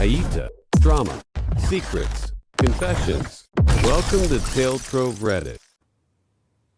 Aita, drama, secrets, confessions. Welcome to Tale Trove Reddit.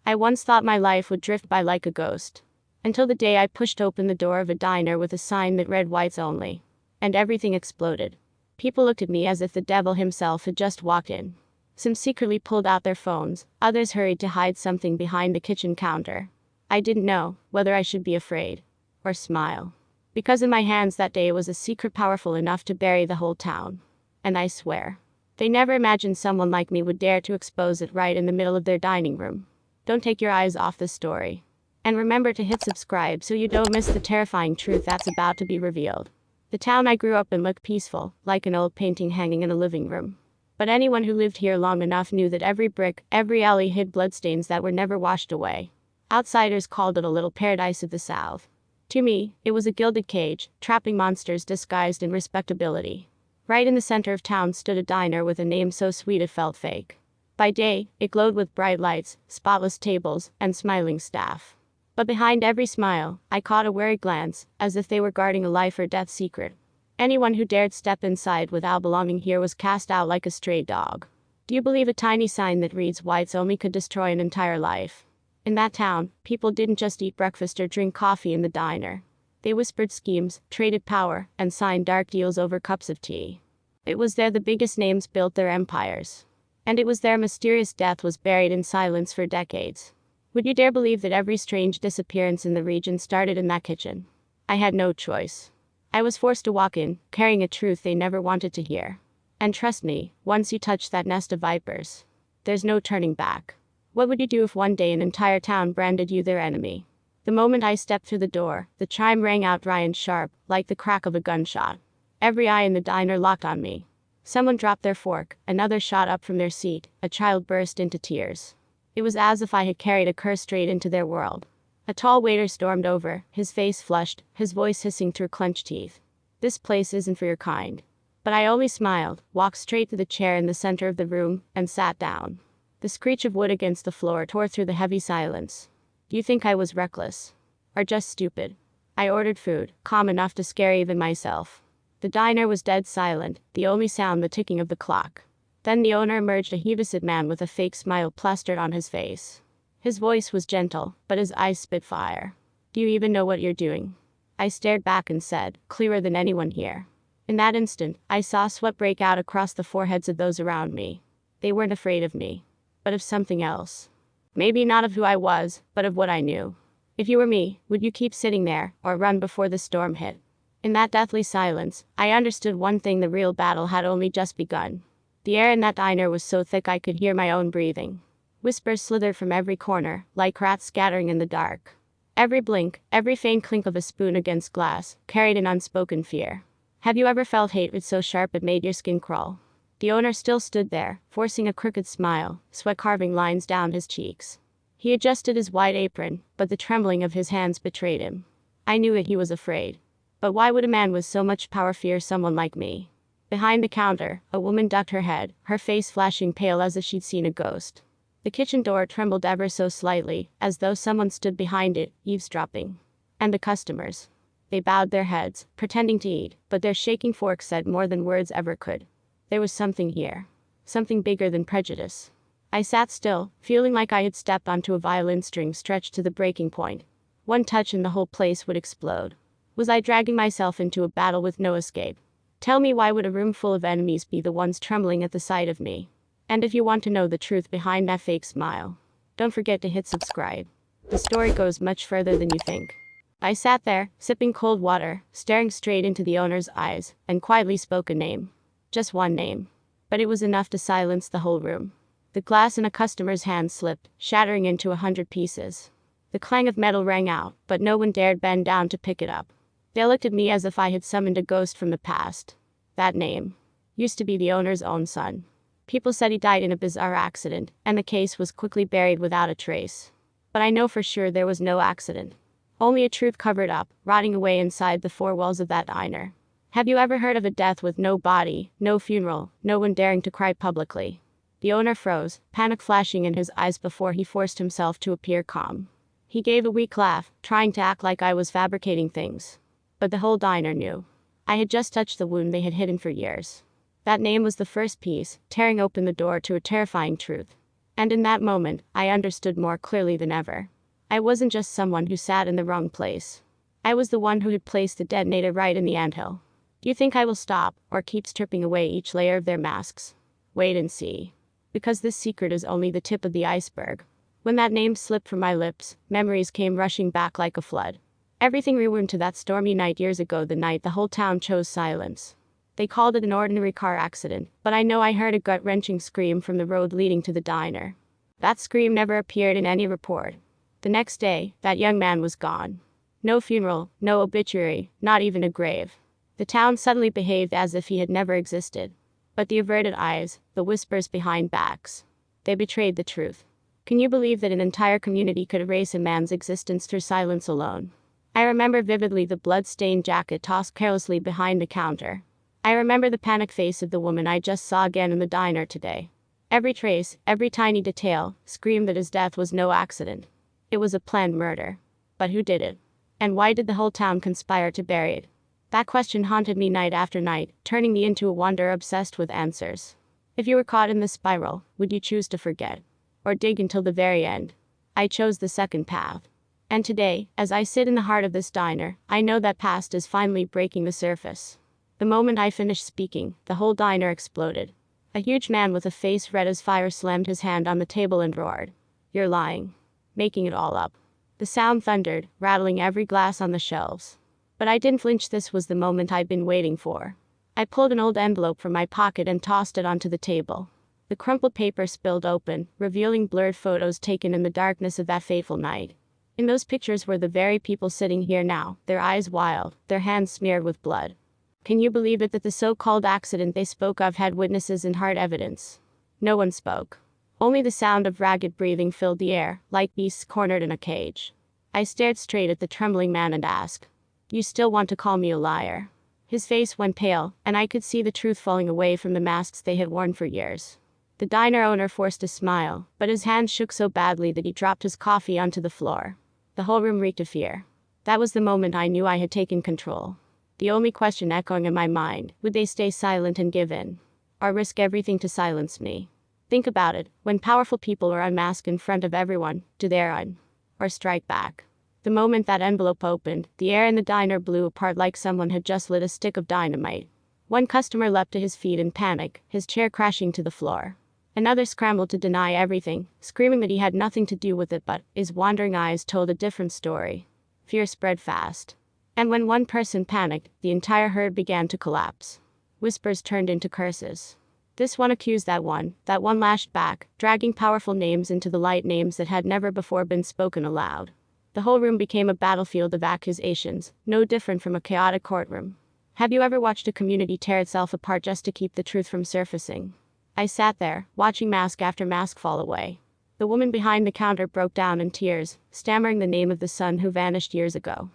I once thought my life would drift by like a ghost. Until the day I pushed open the door of a diner with a sign that read whites only. And everything exploded. People looked at me as if the devil himself had just walked in. Some secretly pulled out their phones, others hurried to hide something behind the kitchen counter. I didn't know whether I should be afraid or smile. Because in my hands that day was a secret powerful enough to bury the whole town. And I swear, they never imagined someone like me would dare to expose it right in the middle of their dining room. Don't take your eyes off the story. And remember to hit subscribe so you don't miss the terrifying truth that's about to be revealed. The town I grew up in looked peaceful, like an old painting hanging in a living room. But anyone who lived here long enough knew that every brick, every alley hid bloodstains that were never washed away. Outsiders called it a little paradise of the South. To me, it was a gilded cage, trapping monsters disguised in respectability. Right in the center of town stood a diner with a name so sweet it felt fake. By day, it glowed with bright lights, spotless tables, and smiling staff. But behind every smile, I caught a wary glance, as if they were guarding a life or death secret. Anyone who dared step inside without belonging here was cast out like a stray dog. Do you believe a tiny sign that reads whites only could destroy an entire life? In that town, people didn't just eat breakfast or drink coffee in the diner. They whispered schemes, traded power, and signed dark deals over cups of tea. It was there the biggest names built their empires. And it was there mysterious death was buried in silence for decades. Would you dare believe that every strange disappearance in the region started in that kitchen? I had no choice. I was forced to walk in, carrying a truth they never wanted to hear. And trust me, once you touch that nest of vipers, there's no turning back. What would you do if one day an entire town branded you their enemy? The moment I stepped through the door, the chime rang out dry and sharp, like the crack of a gunshot. Every eye in the diner locked on me. Someone dropped their fork, another shot up from their seat, a child burst into tears. It was as if I had carried a curse straight into their world. A tall waiter stormed over, his face flushed, his voice hissing through clenched teeth. This place isn't for your kind. But I only smiled, walked straight to the chair in the center of the room, and sat down. The screech of wood against the floor tore through the heavy silence. Do you think I was reckless? Or just stupid? I ordered food, calm enough to scare even myself. The diner was dead silent, the only sound the ticking of the clock. Then the owner emerged, a heavy-set man with a fake smile plastered on his face. His voice was gentle, but his eyes spit fire. Do you even know what you're doing? I stared back and said, clearer than anyone here. In that instant, I saw sweat break out across the foreheads of those around me. They weren't afraid of me, but of something else. Maybe not of who I was, but of what I knew. If you were me, would you keep sitting there, or run before the storm hit? In that deathly silence, I understood one thing: the real battle had only just begun. The air in that diner was so thick I could hear my own breathing. Whispers slithered from every corner, like rats scattering in the dark. Every blink, every faint clink of a spoon against glass, carried an unspoken fear. Have you ever felt hatred so sharp it made your skin crawl? The owner still stood there, forcing a crooked smile, sweat carving lines down his cheeks. He adjusted his white apron, but the trembling of his hands betrayed him. I knew it, he was afraid. But why would a man with so much power fear someone like me? Behind the counter, a woman ducked her head, her face flashing pale as if she'd seen a ghost. The kitchen door trembled ever so slightly, as though someone stood behind it, eavesdropping. And the customers. They bowed their heads, pretending to eat, but their shaking forks said more than words ever could. There was something here. Something bigger than prejudice. I sat still, feeling like I had stepped onto a violin string stretched to the breaking point. One touch and the whole place would explode. Was I dragging myself into a battle with no escape? Tell me, why would a room full of enemies be the ones trembling at the sight of me? And if you want to know the truth behind that fake smile, don't forget to hit subscribe. The story goes much further than you think. I sat there, sipping cold water, staring straight into the owner's eyes, and quietly spoke a name. Just one name. But it was enough to silence the whole room. The glass in a customer's hand slipped, shattering into 100 pieces. The clang of metal rang out, but no one dared bend down to pick it up. They looked at me as if I had summoned a ghost from the past. That name used to be the owner's own son. People said he died in a bizarre accident, and the case was quickly buried without a trace. But I know for sure there was no accident. Only a truth covered up, rotting away inside the four walls of that diner. Have you ever heard of a death with no body, no funeral, no one daring to cry publicly? The owner froze, panic flashing in his eyes before he forced himself to appear calm. He gave a weak laugh, trying to act like I was fabricating things. But the whole diner knew. I had just touched the wound they had hidden for years. That name was the first piece, tearing open the door to a terrifying truth. And in that moment, I understood more clearly than ever. I wasn't just someone who sat in the wrong place. I was the one who had placed the detonator right in the anthill. Do you think I will stop, or keep stripping away each layer of their masks? Wait and see. Because this secret is only the tip of the iceberg. When that name slipped from my lips, memories came rushing back like a flood. Everything rewound to that stormy night years ago, the night the whole town chose silence. They called it an ordinary car accident, but I know I heard a gut-wrenching scream from the road leading to the diner. That scream never appeared in any report. The next day, that young man was gone. No funeral, no obituary, not even a grave. The town suddenly behaved as if he had never existed. But the averted eyes, the whispers behind backs, they betrayed the truth. Can you believe that an entire community could erase a man's existence through silence alone? I remember vividly the blood-stained jacket tossed carelessly behind the counter. I remember the panicked face of the woman I just saw again in the diner today. Every trace, every tiny detail, screamed that his death was no accident. It was a planned murder. But who did it? And why did the whole town conspire to bury it? That question haunted me night after night, turning me into a wanderer obsessed with answers. If you were caught in this spiral, would you choose to forget? Or dig until the very end? I chose the second path. And today, as I sit in the heart of this diner, I know that past is finally breaking the surface. The moment I finished speaking, the whole diner exploded. A huge man with a face red as fire slammed his hand on the table and roared. "You're lying. Making it all up." The sound thundered, rattling every glass on the shelves. But I didn't flinch. This was the moment I'd been waiting for. I pulled an old envelope from my pocket and tossed it onto the table. The crumpled paper spilled open, revealing blurred photos taken in the darkness of that fateful night. In those pictures were the very people sitting here now, their eyes wild, their hands smeared with blood. Can you believe it that the so-called accident they spoke of had witnesses and hard evidence? No one spoke. Only the sound of ragged breathing filled the air, like beasts cornered in a cage. I stared straight at the trembling man and asked, "You still want to call me a liar?" His face went pale, and I could see the truth falling away from the masks they had worn for years. The diner owner forced a smile, but his hand shook so badly that he dropped his coffee onto the floor. The whole room reeked of fear. That was the moment I knew I had taken control. The only question echoing in my mind, would they stay silent and give in? Or risk everything to silence me? Think about it, when powerful people are unmasked in front of everyone, do they run? Or strike back? The moment that envelope opened, the air in the diner blew apart like someone had just lit a stick of dynamite. One customer leapt to his feet in panic, his chair crashing to the floor. Another scrambled to deny everything, screaming that he had nothing to do with it, but his wandering eyes told a different story. Fear spread fast. And when one person panicked, the entire herd began to collapse. Whispers turned into curses. This one accused that one lashed back, dragging powerful names into the light, names that had never before been spoken aloud. The whole room became a battlefield of accusations, no different from a chaotic courtroom. Have you ever watched a community tear itself apart just to keep the truth from surfacing? I sat there, watching mask after mask fall away. The woman behind the counter broke down in tears, stammering the name of the son who vanished years ago.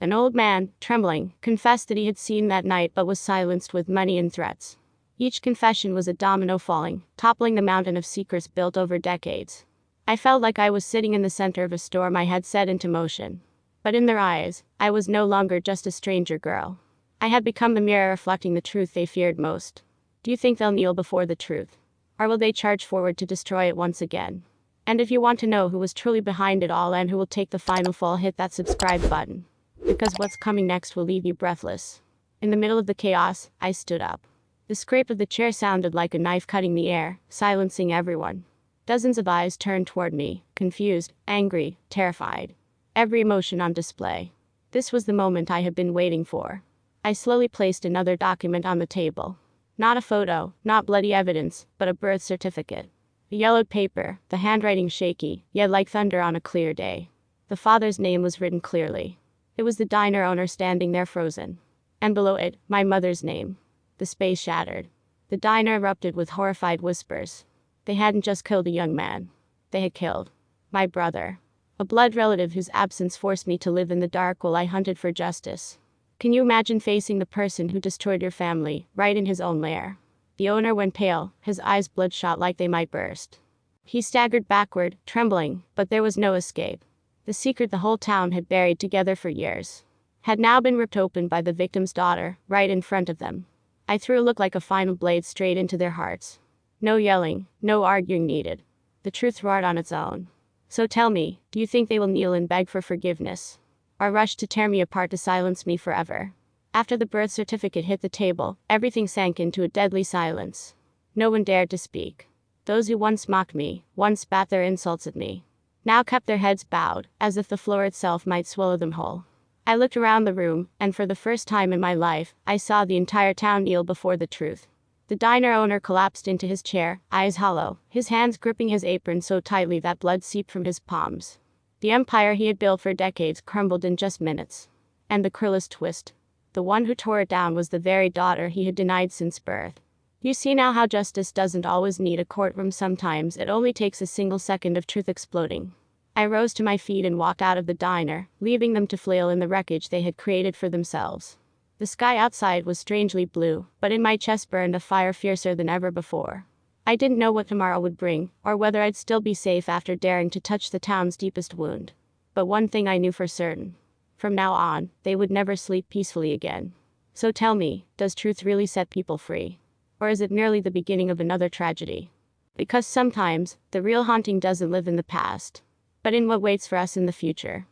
An old man, trembling, confessed that he had seen that night but was silenced with money and threats. Each confession was a domino falling, toppling the mountain of secrets built over decades. I felt like I was sitting in the center of a storm I had set into motion. But in their eyes, I was no longer just a stranger girl. I had become the mirror reflecting the truth they feared most. Do you think they'll kneel before the truth? Or will they charge forward to destroy it once again? And if you want to know who was truly behind it all and who will take the final fall, hit that subscribe button. Because what's coming next will leave you breathless. In the middle of the chaos, I stood up. The scrape of the chair sounded like a knife cutting the air, silencing everyone. Dozens of eyes turned toward me, confused, angry, terrified. Every emotion on display. This was the moment I had been waiting for. I slowly placed another document on the table. Not a photo, not bloody evidence, but a birth certificate. The yellowed paper, the handwriting shaky, yet like thunder on a clear day. The father's name was written clearly. It was the diner owner standing there frozen. And below it, my mother's name. The space shattered. The diner erupted with horrified whispers. They hadn't just killed a young man. They had killed my brother. A blood relative whose absence forced me to live in the dark while I hunted for justice. Can you imagine facing the person who destroyed your family, right in his own lair? The owner went pale, his eyes bloodshot like they might burst. He staggered backward, trembling, but there was no escape. The secret the whole town had buried together for years had now been ripped open by the victim's daughter, right in front of them. I threw a look like a final blade straight into their hearts. No yelling, no arguing needed. The truth roared on its own. So tell me, do you think they will kneel and beg for forgiveness? Or rush to tear me apart to silence me forever? After the birth certificate hit the table, everything sank into a deadly silence. No one dared to speak. Those who once mocked me, once spat their insults at me, now kept their heads bowed, as if the floor itself might swallow them whole. I looked around the room, and for the first time in my life, I saw the entire town kneel before the truth. The diner owner collapsed into his chair, eyes hollow, his hands gripping his apron so tightly that blood seeped from his palms. The empire he had built for decades crumbled in just minutes. And the cruelest twist. The one who tore it down was the very daughter he had denied since birth. You see now how justice doesn't always need a courtroom. Sometimes it only takes a single second of truth exploding. I rose to my feet and walked out of the diner, leaving them to flail in the wreckage they had created for themselves. The sky outside was strangely blue, but in my chest burned a fire fiercer than ever before. I didn't know what tomorrow would bring, or whether I'd still be safe after daring to touch the town's deepest wound. But one thing I knew for certain. From now on, they would never sleep peacefully again. So tell me, does truth really set people free? Or is it merely the beginning of another tragedy? Because sometimes, the real haunting doesn't live in the past, but in what waits for us in the future.